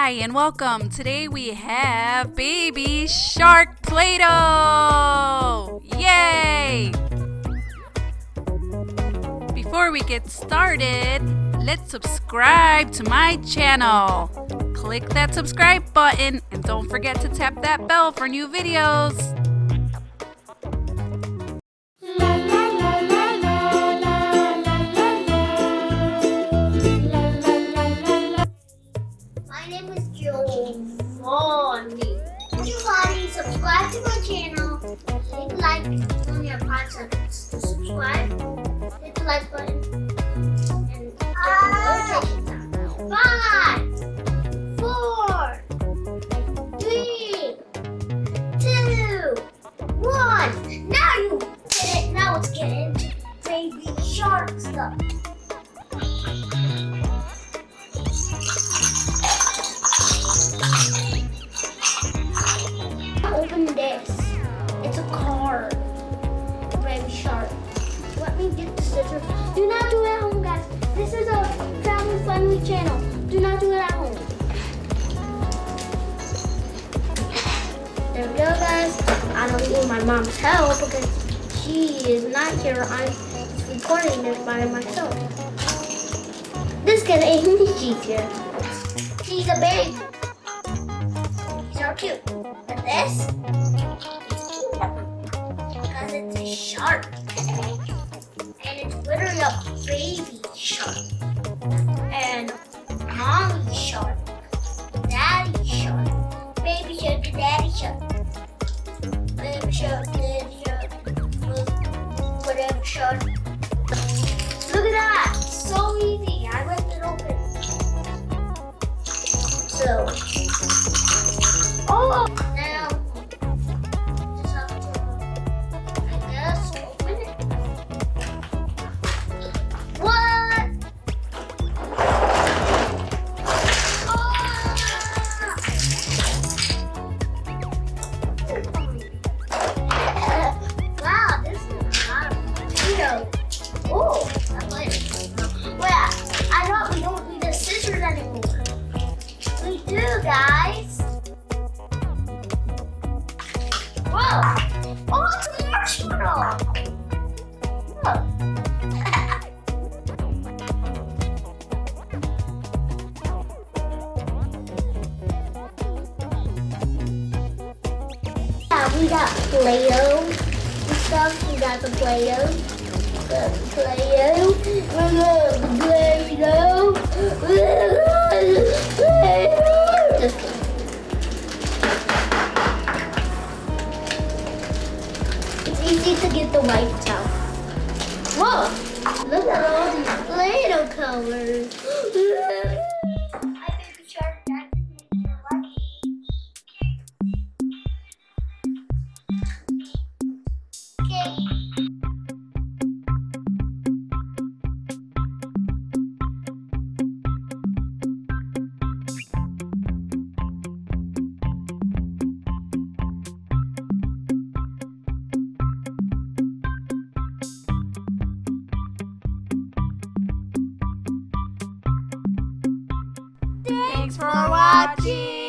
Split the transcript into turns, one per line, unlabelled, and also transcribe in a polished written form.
Hi and welcome. Today we have Baby Shark Playdoh! Yay! Before we get started, let's subscribe to my channel. Click that subscribe button and don't forget to tap that bell for new videos.
My name is Jovani. Jovani, subscribe to my channel. Hit the like button. It's only 5 seconds to subscribe. Hit the like button and hit the notification sound. 5, 4, 3, 2, 1. Now you get it. Now let's get into baby shark stuff. Open this. It's a card. Baby shark. Let me get the scissors. Do not do it at home, guys. This is a family-friendly channel. Do not do it at home. There we go, guys. I don't need my mom's help because she is not here. I'm recording this by myself. This kid ain't she's here. She's a baby. These are cute. But this, because it's a shark. And it's literally a baby shark. And mommy shark. Daddy shark. Baby shark, daddy shark. Baby shark, daddy shark. Whatever shark. Look at that. So easy. I ripped it open. So. Oh! Now, just have to, I guess, open it. What? Ah! Wow, this is a lot of potatoes. Oh, that's like, well, I thought we don't need the scissors anymore. We do, guys. Whoa! Oh, it's a marshmallow! Look. We got Play-Doh and stuff. We got the Play-Doh. The Play-Doh. Just kidding. It's easy to get the whites out. Whoa! Look at all these Play-Doh colors. Hi, Baby Shark. That is your lucky. Okay.
Thanks for watching!